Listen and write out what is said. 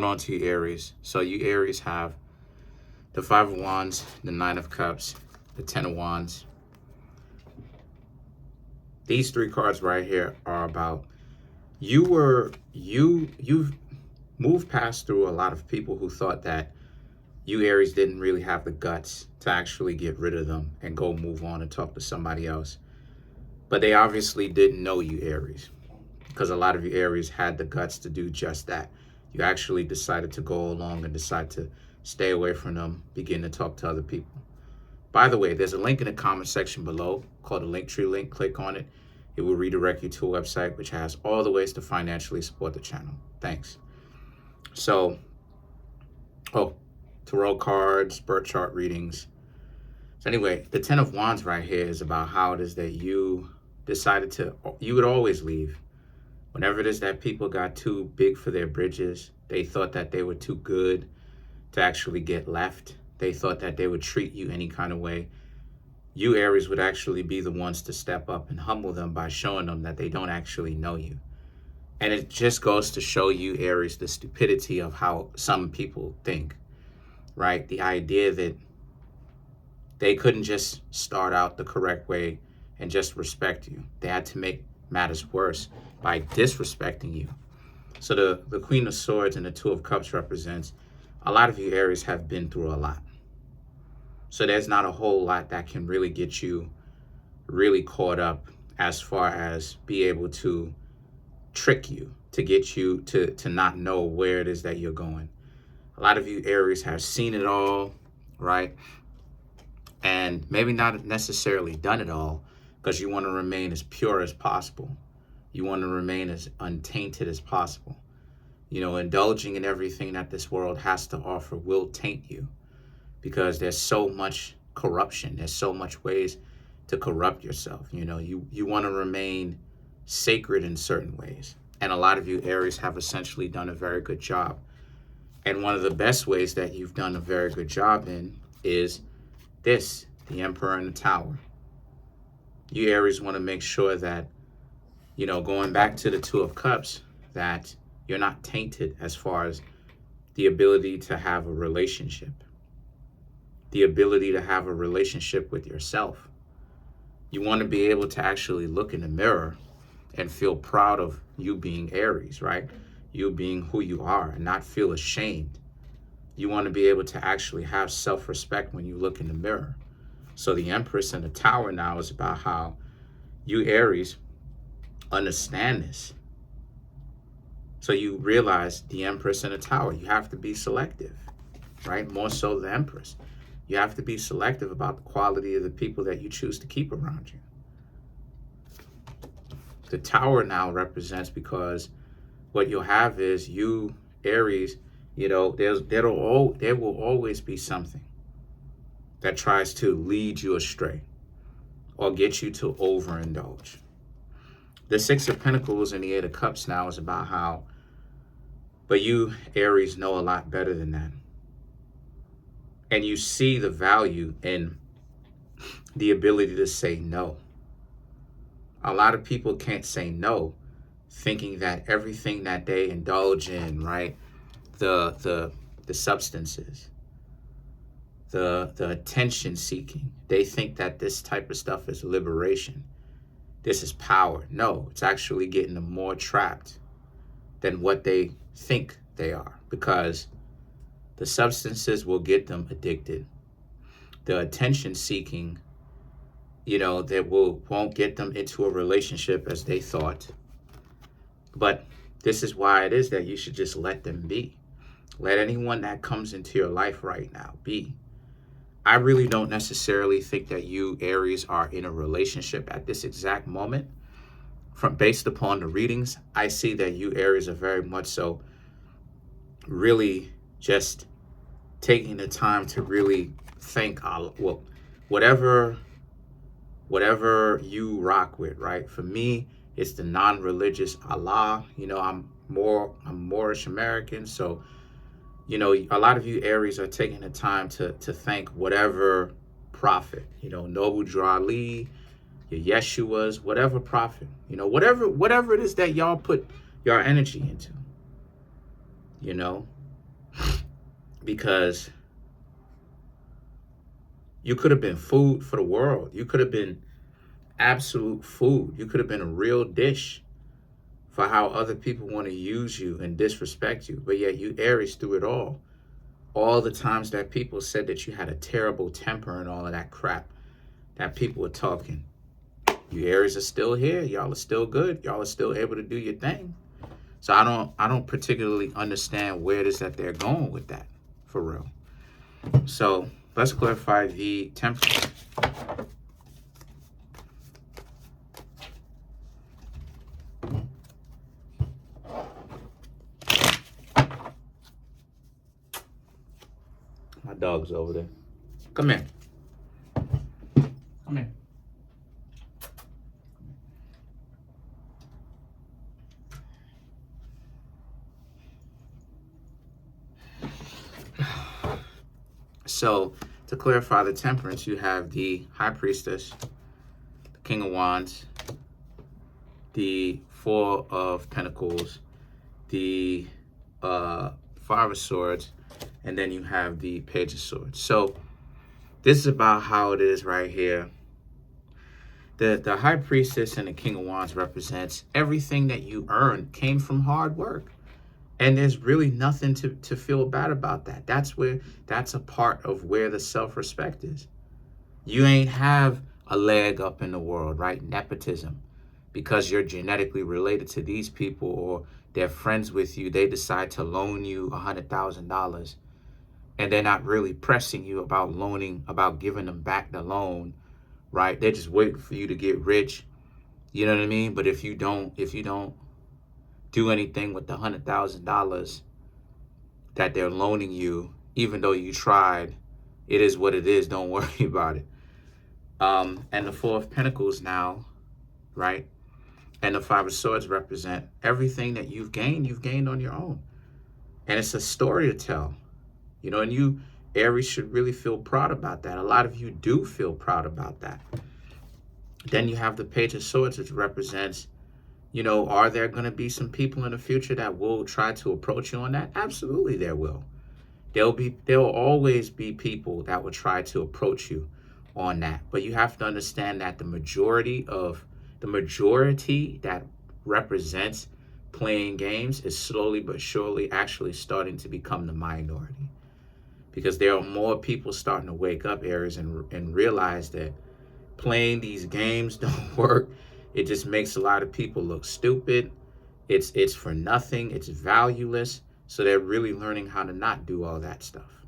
On to you, Aries. So you Aries have the Five of Wands, the Nine of Cups, the Ten of Wands. These three cards right here are about you've moved past through a lot of people who thought that you Aries didn't really have the guts to actually get rid of them and go move on and talk to somebody else. But they obviously didn't know you Aries, because a lot of you Aries had the guts to do just that. You actually decided to go along and decide to stay away from them, begin to talk to other people. By the way, there's a link in the comment section below called the Linktree link. Click on it. It will redirect you to a website which has all the ways to financially support the channel. Thanks. So, tarot cards, birth chart readings. So anyway, the Ten of Wands right here is about how it is that you decided you would always leave. Whenever it is that people got too big for their bridges, they thought that they were too good to actually get left. They thought that they would treat you any kind of way. You Aries would actually be the ones to step up and humble them by showing them that they don't actually know you. And it just goes to show you Aries the stupidity of how some people think, right? The idea that they couldn't just start out the correct way and just respect you. They had to make matters worse by disrespecting you. So the Queen of Swords and the Two of Cups represents a lot of you Aries have been through a lot. So there's not a whole lot that can really get you really caught up as far as be able to trick you, to get you to not know where it is that you're going. A lot of you Aries have seen it all, right? And maybe not necessarily done it all, because you want to remain as pure as possible. You want to remain as untainted as possible. You know, indulging in everything that this world has to offer will taint you, because there's so much corruption. There's so much ways to corrupt yourself. You know, you want to remain sacred in certain ways. And a lot of you Aries have essentially done a very good job. And one of the best ways that you've done a very good job in is this, the Emperor in the Tower. You Aries want to make sure that, you know, going back to the Two of Cups, that you're not tainted as far as the ability to have a relationship, the ability to have a relationship with yourself. You want to be able to actually look in the mirror and feel proud of you being Aries, right? You being who you are and not feel ashamed. You want to be able to actually have self-respect when you look in the mirror. So the Empress in the Tower now is about how you Aries understand this. So you realize the Empress in the Tower, you have to be selective, right? More so the Empress. You have to be selective about the quality of the people that you choose to keep around you. The Tower now represents, because what you'll have is you Aries, you know, there will always be something that tries to lead you astray or get you to overindulge. The Six of Pentacles and the Eight of Cups now is about how, but you Aries know a lot better than that. And you see the value in the ability to say no. A lot of people can't say no, thinking that everything that they indulge in, right, the substances, the attention seeking, they think that this type of stuff is liberation. This is power. No, it's actually getting them more trapped than what they think they are, because the substances will get them addicted. The attention seeking, you know, that won't get them into a relationship as they thought. But this is why it is that you should just let them be. Let anyone that comes into your life right now be. I really don't necessarily think that you Aries are in a relationship at this exact moment. Based upon the readings, I see that you Aries are very much so really just taking the time to really think, well, whatever you rock with, right? For me, it's the non-religious Allah. You know, I'm Moorish American, so you know, a lot of you Aries are taking the time to thank whatever prophet, you know, Noble Drew Ali, your Yeshua's, whatever prophet, you know, whatever it is that y'all put your energy into, you know. because you could have been food for the world. You could have been absolute food. You could have been a real dish for how other people want to use you and disrespect you. But yet you Aries through it all. All the times that people said that you had a terrible temper and all of that crap that people were talking. You Aries are still here. Y'all are still good. Y'all are still able to do your thing. So I don't particularly understand where it is that they're going with that, for real. So let's clarify the temperance. My dog's over there. Come here. Come here. So to clarify the temperance, you have the High Priestess, the King of Wands, the Four of Pentacles, the Five of Swords, and then you have the Page of Swords. So this is about how it is right here. The High Priestess and the King of Wands represents everything that you earned came from hard work. And there's really nothing to feel bad about that. That's a part of where the self-respect is. You ain't have a leg up in the world, right? Nepotism. Because you're genetically related to these people or they're friends with you, they decide to loan you $100,000 and they're not really pressing you about giving them back the loan, right? They're just waiting for you to get rich. You know what I mean? But if you don't do anything with the $100,000 that they're loaning you, even though you tried, it is what it is. Don't worry about it. And the Four of Pentacles now, right? And the Five of Swords represent everything that you've gained on your own. And it's a story to tell, you know, and you, Aries, should really feel proud about that. A lot of you do feel proud about that. Then you have the Page of Swords, which represents, you know, are there going to be some people in the future that will try to approach you on that? Absolutely, there will. There will always be people that will try to approach you on that. But you have to understand that the majority that represents playing games is slowly but surely actually starting to become the minority. Because there are more people starting to wake up, Aries, and realize that playing these games don't work. It just makes a lot of people look stupid. It's for nothing. It's valueless. So they're really learning how to not do all that stuff.